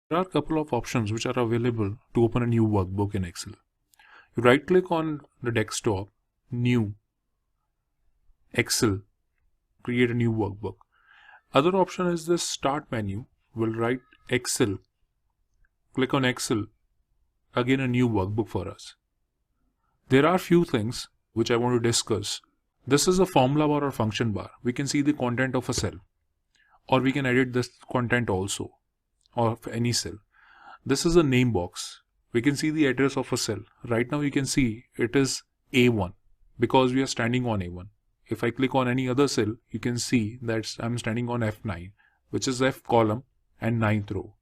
There are a couple of options which are available to open a new workbook in Excel. You right click on the desktop, New, Excel, create a new workbook. Other option is this Start menu. We'll write Excel, click on Excel, again a new workbook for us. There are few things which I want to discuss. This is a formula bar or function bar. We can see the content of a cell, or we can edit this content also of any cell. This is a name box. We can see the address of a cell. Right now you can see it is A1 because we are standing on A1. If I click on any other cell, you can see that I'm standing on F9, which is F column and 9th row.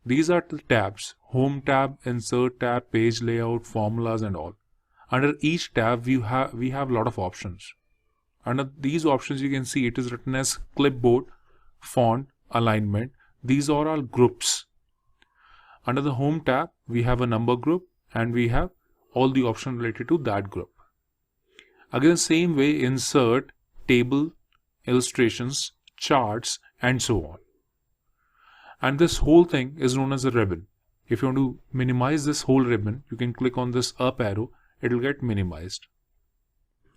These are the tabs: Home tab, Insert tab, Page layout, Formulas and all. Under each tab we have a lot of options. Under these options you can see it is written as Clipboard, Font, Alignment. These are all groups. Under the Home tab, we have a number group and we have all the options related to that group. Again, same way, Insert, Table, Illustrations, Charts and so on. And this whole thing is known as a ribbon. If you want to minimize this whole ribbon, you can click on this up arrow, it will get minimized,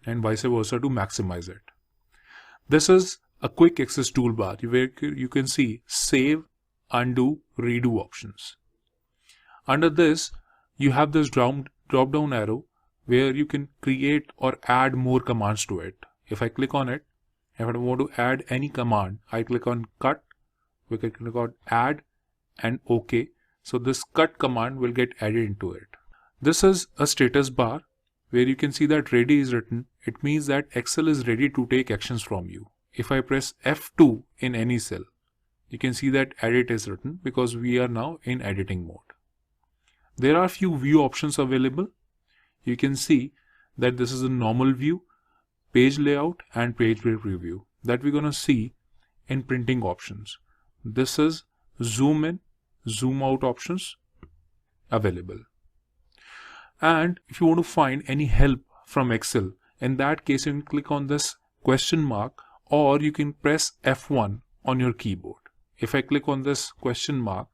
and vice versa to maximize it. This is a quick access toolbar where you can see Save, Undo, Redo options. Under this, you have this drop down arrow where you can create or add more commands to it. If I click on it, if I want to add any command, I click on Cut, we can click on Add and OK. So this cut command will get added into it. This is a status bar where you can see that ready is written. It means that Excel is ready to take actions from you. If I press F2 in any cell, you can see that edit is written because we are now in editing mode. There are few view options available. You can see that this is a normal view, page layout and page preview that we're going to see in printing options. This is zoom in, zoom out options available. And if you want to find any help from Excel, in that case you can click on this question mark, or you can press F1 on your keyboard. If I click on this question mark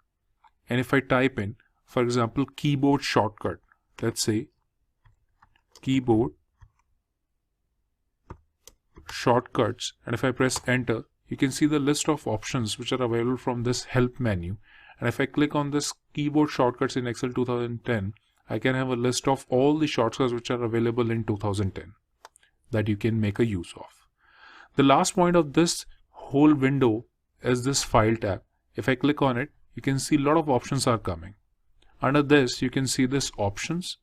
and if I type in, for example, keyboard shortcut, let's say keyboard shortcuts, and if I press enter, you can see the list of options which are available from this help menu. And if I click on this keyboard shortcuts in Excel 2010, I can have a list of all the shortcuts which are available in 2010 that you can make a use of. The last point of this whole window is this file tab. If I click on it, you can see a lot of options are coming. Under this, you can see this options.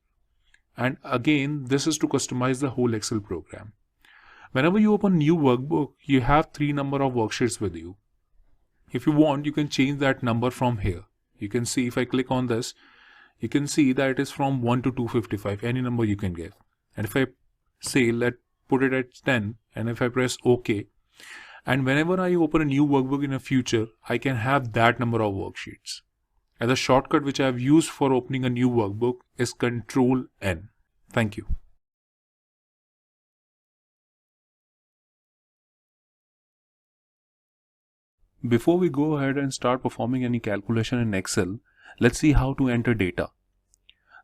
And again, this is to customize the whole Excel program. Whenever you open new workbook, you have 3 number of worksheets with you. If you want, you can change that number from here. You can see if I click on this, you can see that it is from 1 to 255, any number you can give. And if I say, put it at 10, and if I press OK, and whenever I open a new workbook in the future, I can have that number of worksheets. And the shortcut which I have used for opening a new workbook is Control N. Thank you. Before we go ahead and start performing any calculation in Excel, let's see how to enter data.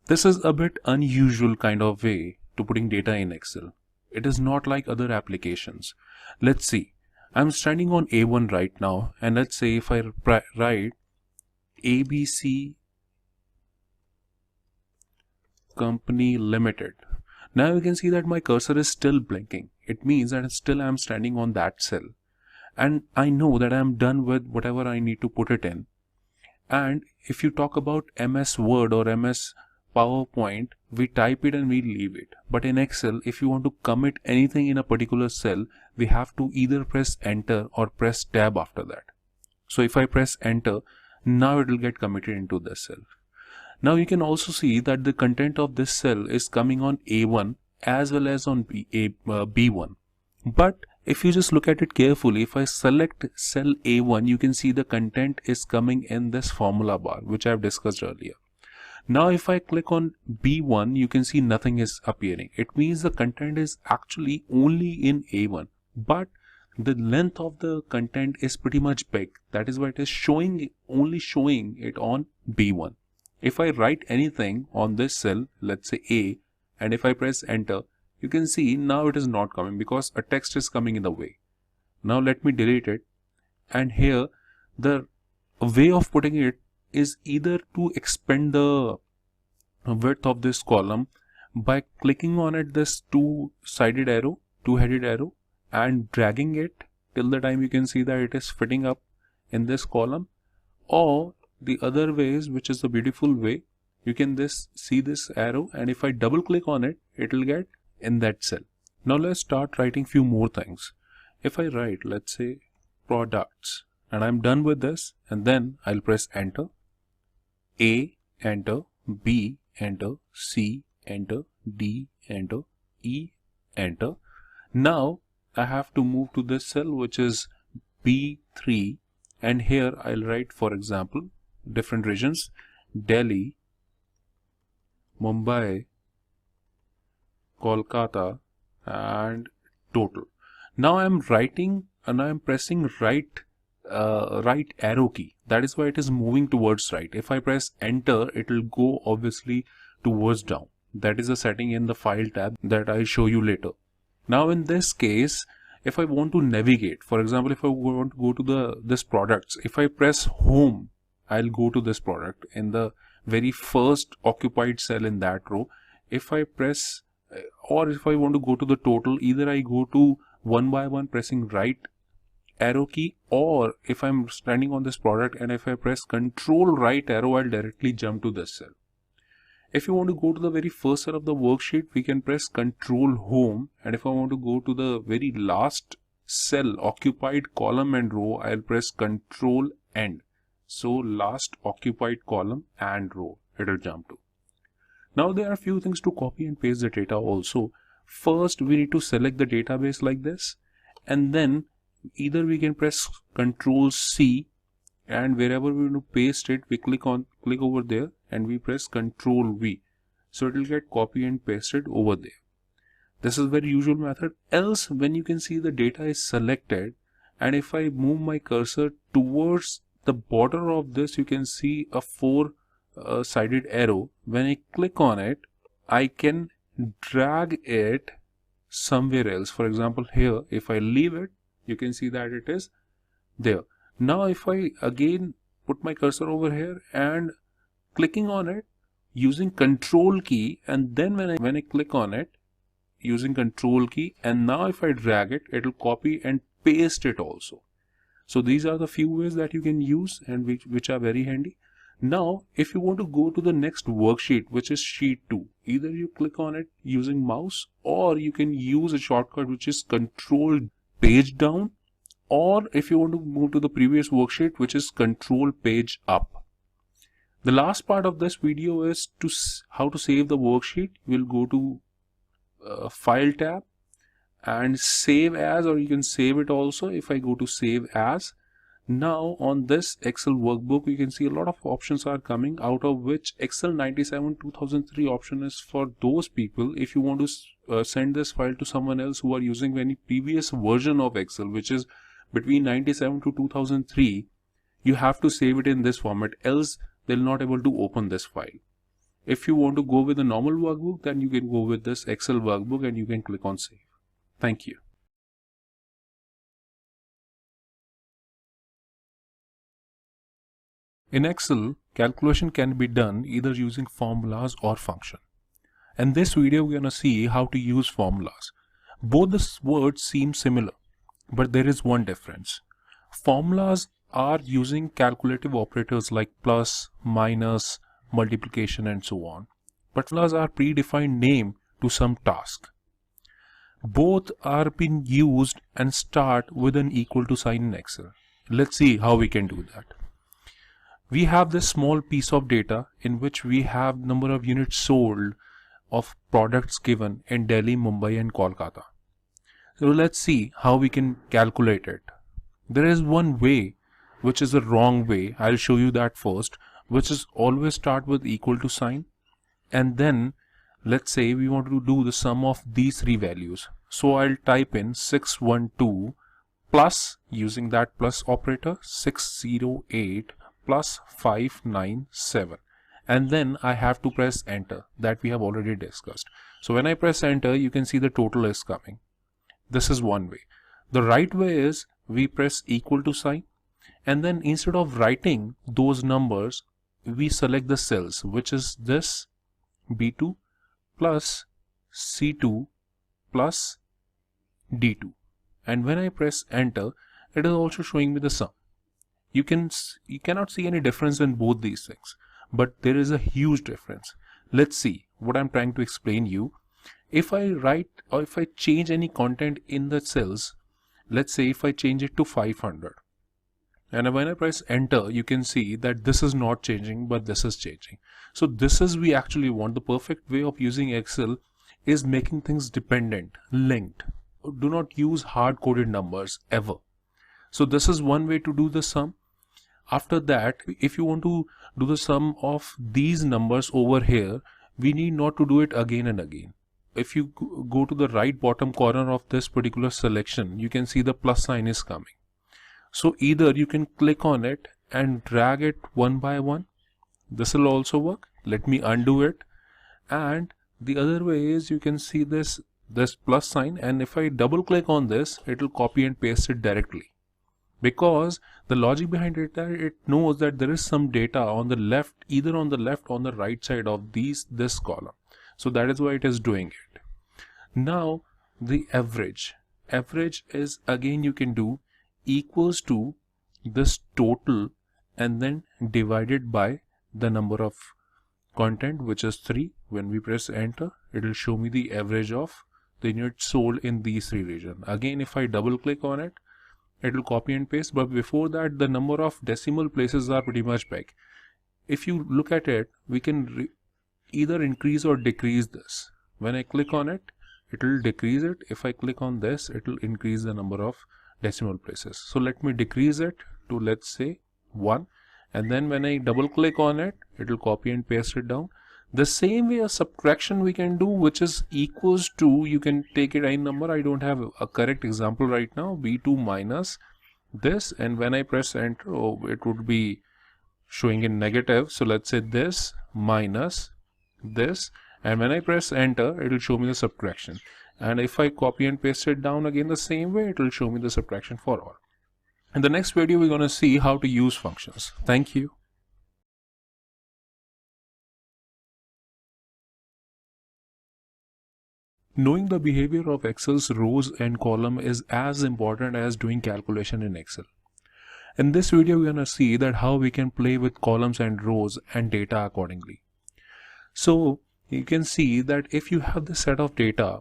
This is a bit unusual kind of way to putting data in Excel. It is not like other applications. Let's see. I'm standing on A1 right now, and let's say if I write ABC Company Limited. Now you can see that my cursor is still blinking. It means that still I'm standing on that cell. And I know that I'm done with whatever I need to put it in. And if you talk about MS Word or MS PowerPoint, we type it and we leave it. But in Excel, if you want to commit anything in a particular cell, we have to either press enter or press tab after that. So if I press enter, now it will get committed into this cell. Now you can also see that the content of this cell is coming on A1 as well as on B1. But if you just look at it carefully, if I select cell A1, you can see the content is coming in this formula bar, which I have discussed earlier. Now if I click on B1, you can see nothing is appearing. It means the content is actually only in A1, but the length of the content is pretty much big. That is why it is only showing it on B1. If I write anything on this cell, let's say A, and if I press enter, you can see now it is not coming because a text is coming in the way. Now let me delete it, and here the way of putting it is either to expand the width of this column by clicking on it, this two-headed arrow, and dragging it till the time you can see that it is fitting up in this column, or the other ways, which is the beautiful way, you can see this arrow, and if I double click on it, it will get in that cell. Now let's start writing few more things. If I write, let's say, products, and I'm done with this, and then I'll press enter, A, enter, B, enter, C, enter, D, enter, E, enter. Now I have to move to this cell, which is B3, and here I'll write, for example, different regions: Delhi, Mumbai, Kolkata, and total. Now I'm writing and I'm pressing right arrow key. That is why it is moving towards right. If I press enter, it will go obviously towards down. That is a setting in the file tab that I'll show you later. Now in this case, if I want to navigate, for example, if I want to go to this products, if I press home, I'll go to this product in the very first occupied cell in that row. If I press, or if I want to go to the total, either I go to one by one pressing right arrow key, or if I'm standing on this product and if I press control right arrow, I'll directly jump to this cell. If you want to go to the very first cell of the worksheet, we can press control home, and if I want to go to the very last cell, occupied column and row, I'll press control end. So last occupied column and row it will jump to. Now there are a few things to copy and paste the data also. First we need to select the database like this, and then either we can press control C, and wherever we want to paste it, we click over there and we press control V. So it will get copy and pasted over there. This is very usual method. Else, when you can see the data is selected, and if I move my cursor towards the border of this, you can see a four-sided arrow. When I click on it, I can drag it somewhere else. For example, here, if I leave it, you can see that it is there. Now if I again put my cursor over here and clicking on it using control key, and then when I click on it using control key, and now if I drag it, it will copy and paste it also. So these are the few ways that you can use, and which are very handy. Now if you want to go to the next worksheet, which is sheet 2, either you click on it using mouse, or you can use a shortcut which is control page down, or if you want to move to the previous worksheet, which is control page up. The last part of this video is how to save the worksheet. We'll go to file tab and save as, or you can save it also. If I go to save as, now on this Excel workbook, you can see a lot of options are coming, out of which Excel 97 2003 option is for those people. If you want to send this file to someone else who are using any previous version of Excel, which is between 97 to 2003, you have to save it in this format, else they'll not able to open this file. If you want to go with a normal workbook, then you can go with this Excel workbook and you can click on save. Thank you. In Excel, calculation can be done either using formulas or function. In this video, we're going to see how to use formulas. Both the words seem similar, but there is one difference. Formulas are using calculative operators like plus, minus, multiplication, and so on. But formulas are predefined name to some task. Both are being used and start with an equal to sign in Excel. Let's see how we can do that. We have this small piece of data in which we have number of units sold of products given in Delhi, Mumbai, and Kolkata. So let's see how we can calculate it. There is one way which is a wrong way. I'll show you that first, which is always start with equal to sign, and then let's say we want to do the sum of these three values. So I'll type in 612 plus, using that plus operator, 608 plus 597, and then I have to press enter. That we have already discussed. So when I press enter, you can see the total is coming. This is one way. The right way is we press equal to sign, and then instead of writing those numbers, we select the cells, which is this B2 plus C2 plus D2, and when I press enter, it is also showing me the sum. You cannot see any difference in both these things, but there is a huge difference. Let's see what I'm trying to explain you. If I write or if I change any content in the cells, let's say if I change it to 500, and when I press enter, you can see that this is not changing, but this is changing. So this is we actually want. The perfect way of using Excel is making things dependent, linked. Do not use hard-coded numbers ever. So this is one way to do the sum. After that, if you want to do the sum of these numbers over here, we need not to do it again and again. If you go to the right bottom corner of this particular selection, you can see the plus sign is coming. So either you can click on it and drag it one by one. This will also work. Let me undo it. And the other way is you can see this plus sign, and if I double click on this, it will copy and paste it directly. Because the logic behind it that it knows that there is some data on the left, either on the left or on the right side of this column. So that is why it is doing it. Now the average is, again you can do equals to this total and then divided by the number of content, which is 3. When we press enter, it will show me the average of the units sold in these 3 regions. Again, if I double click on it, it will copy and paste, but before that the number of decimal places are pretty much big. If you look at it, we can either increase or decrease this. When I click on it, it will decrease it. If I click on this, it will increase the number of decimal places. So let me decrease it to, let's say, 1, and then when I double click on it, it will copy and paste it down. The same way a subtraction we can do, which is equals to, you can take it any number. I don't have a correct example right now. B2 minus this, and when I press enter, it would be showing in negative. So let's say this minus this, and when I press enter, it will show me the subtraction. And if I copy and paste it down again the same way, it will show me the subtraction for all. In the next video, we're going to see how to use functions. Thank you. Knowing the behavior of Excel's rows and column is as important as doing calculation in Excel. In this video, we're going to see that how we can play with columns and rows and data accordingly. So you can see that if you have this set of data,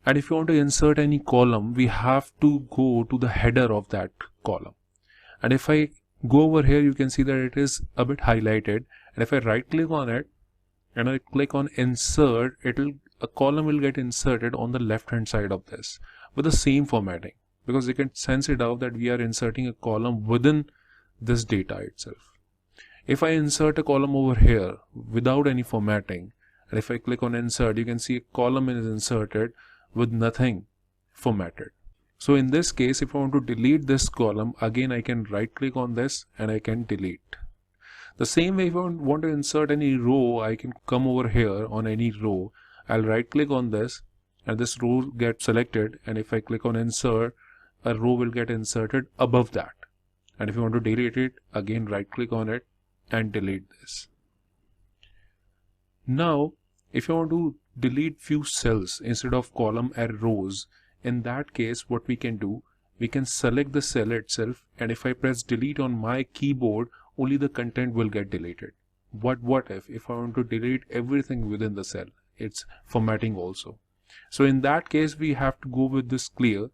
and if you want to insert any column, we have to go to the header of that column. And if I go over here, you can see that it is a bit highlighted. And if I right click on it and I click on insert, a column will get inserted on the left hand side of this with the same formatting, because you can sense it out that we are inserting a column within this data itself. If I insert a column over here without any formatting, and if I click on insert, you can see a column is inserted with nothing formatted. So in this case, if I want to delete this column, again I can right click on this and I can delete. The same way, if I want to insert any row, I can come over here on any row. I'll right click on this and this row gets selected, and if I click on insert, a row will get inserted above that. And if you want to delete it, again right click on it and delete this. Now if you want to delete few cells instead of column and rows, in that case what we can do, we can select the cell itself, and if I press delete on my keyboard, only the content will get deleted. But what if I want to delete everything within the cell? It's formatting also. So in that case, we have to go with this clear,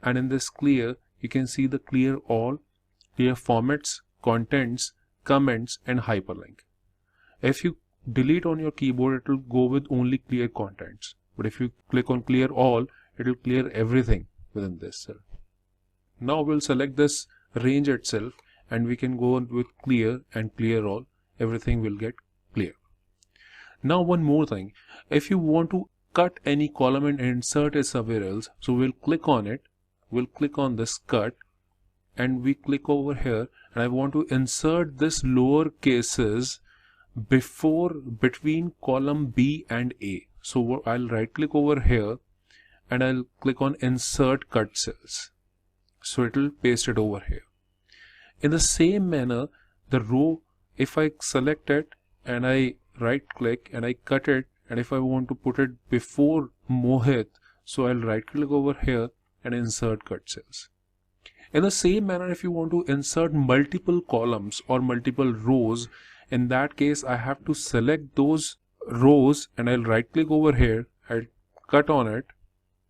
and in this clear you can see the clear all, clear formats, contents, comments and hyperlink. If you delete on your keyboard, it will go with only clear contents, but if you click on clear all, it will clear everything within this cell. Now we'll select this range itself and we can go on with clear and clear all. Everything will get clear. Now one more thing, if you want to cut any column and insert it somewhere else, so we'll click on it, we'll click on this cut and we click over here, and I want to insert this lower cases between column B and A. So I'll right click over here and I'll click on insert cut cells. So it will paste it over here. In the same manner, the row, if I select it and I right click and I cut it, and if I want to put it before Mohit, so I'll right click over here and insert cut cells. In the same manner, if you want to insert multiple columns or multiple rows, in that case I have to select those rows and I'll right click over here, I'll cut on it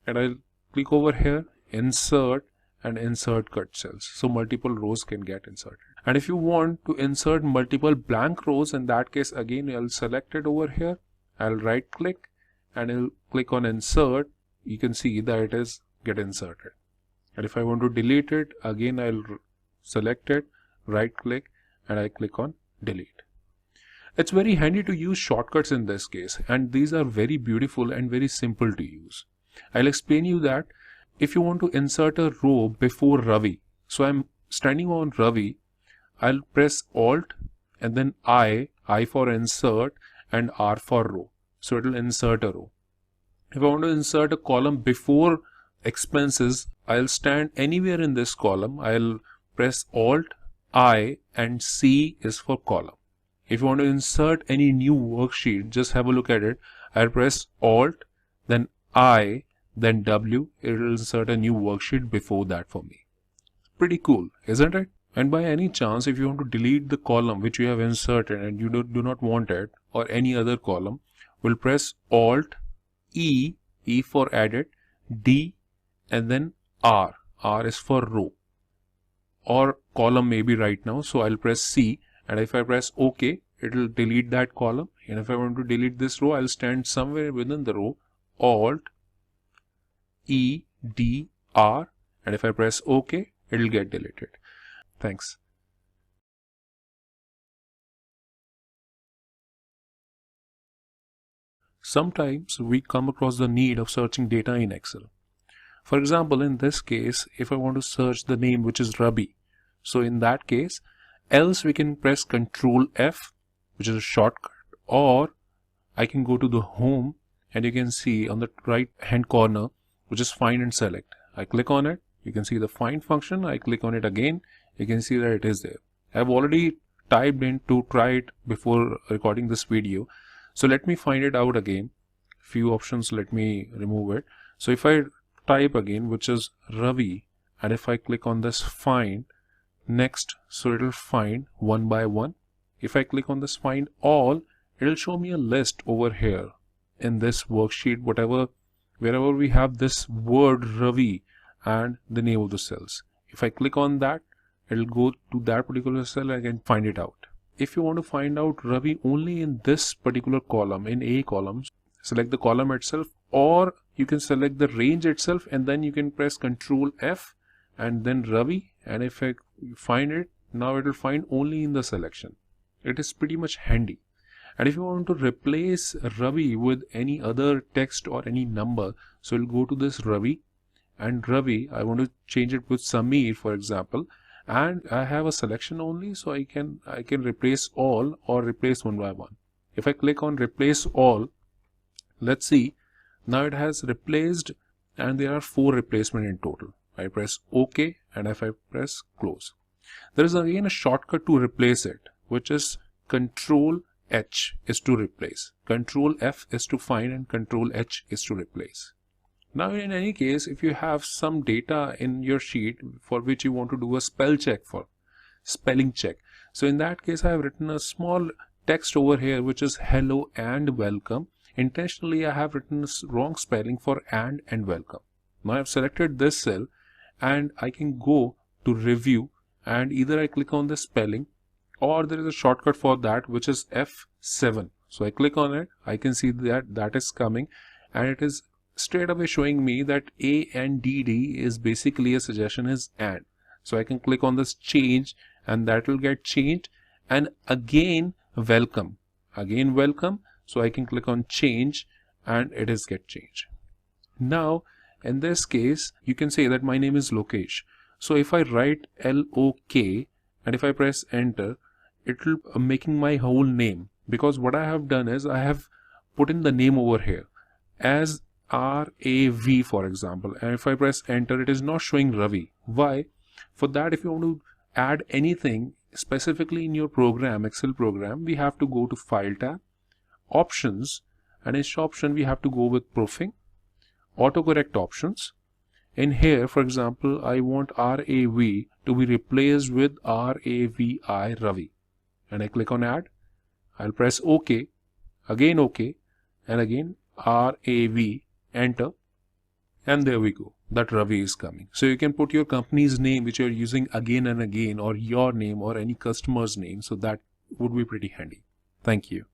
and I'll click over here, insert and insert cut cells, so multiple rows can get inserted. And if you want to insert multiple blank rows, in that case again I'll select it over here, I'll right click and I'll click on insert. You can see that it is get inserted. And if I want to delete it, again I'll select it, right click and I click on delete. It's very handy to use shortcuts in this case, and these are very beautiful and very simple to use. I'll explain you that if you want to insert a row before Ravi, so I'm standing on Ravi, I'll press Alt and then I for insert and R for row. So it will insert a row. If I want to insert a column before expenses, I'll stand anywhere in this column. I'll press Alt, I and C is for column. If you want to insert any new worksheet, just have a look at it. I'll press Alt, then I, then W. It will insert a new worksheet before that for me. Pretty cool, isn't it? And by any chance, if you want to delete the column which you have inserted and you do not want it, or any other column, we'll press Alt, E for edit, D and then R. R is for row or column maybe right now. So I'll press C, and if I press OK, it will delete that column. And if I want to delete this row, I'll stand somewhere within the row, Alt, E, D, R, and if I press OK, it will get deleted. Thanks. Sometimes we come across the need of searching data in Excel. For example, in this case, if I want to search the name which is Rabi, so in that case, else we can press Ctrl F, which is a shortcut, or I can go to the home and you can see on the right hand corner, which is find and select. I click on it, you can see the find function. I click on it again, you can see that it is there. I've already typed in to try it before recording this video. So let me find it out again. Few options, let me remove it. So if I type again, which is Ravi, and if I click on this find next, so it will find one by one. If I click on this find all, it will show me a list over here in this worksheet, wherever we have this word Ravi and the name of the cells. If I click on that, it will go to that particular cell and I can find it out. If you want to find out Ravi only in this particular column, in A column, select the column itself, or you can select the range itself and then you can press Ctrl F and then Ravi, and if I find it, now it will find only in the selection. It is pretty much handy. And if you want to replace Ravi with any other text or any number, so you'll go to this Ravi, and Ravi, I want to change it with Samir, for example, and I have a selection only, so I can replace all or replace one by one. If I click on replace all, let's see, now it has replaced and there are 4 replacements in total. I press OK, and if I press close, there is again a shortcut to replace it, which is Ctrl H is to replace, Ctrl F is to find, and Ctrl H is to replace. Now in any case, if you have some data in your sheet for which you want to do a spelling check, so in that case I have written a small text over here which is hello and welcome. Intentionally I have written a wrong spelling for and welcome. Now I have selected this cell and I can go to review, and either I click on the spelling or there is a shortcut for that which is F7. So I click on it, I can see that is coming, and it is straight away showing me that A and DD is basically a suggestion is and. So I can click on this change and that will get changed, and again welcome, so I can click on change and it is get changed. Now In this case, you can say that my name is Lokesh. So if I write L-O-K and if I press enter, it will making my whole name, because what I have done is I have put in the name over here as R-A-V, for example, and if I press enter, it is not showing Ravi. Why? For that, if you want to add anything specifically in your program, Excel program, we have to go to File tab, Options, and in option we have to go with Proofing, Autocorrect options. In here, for example, I want RAV to be replaced with RAVI Ravi, and I click on Add. I'll press OK, again OK, and again RAV, enter, and there we go, that Ravi is coming. So you can put your company's name which you're using again and again, or your name or any customer's name, so that would be pretty handy. Thank you.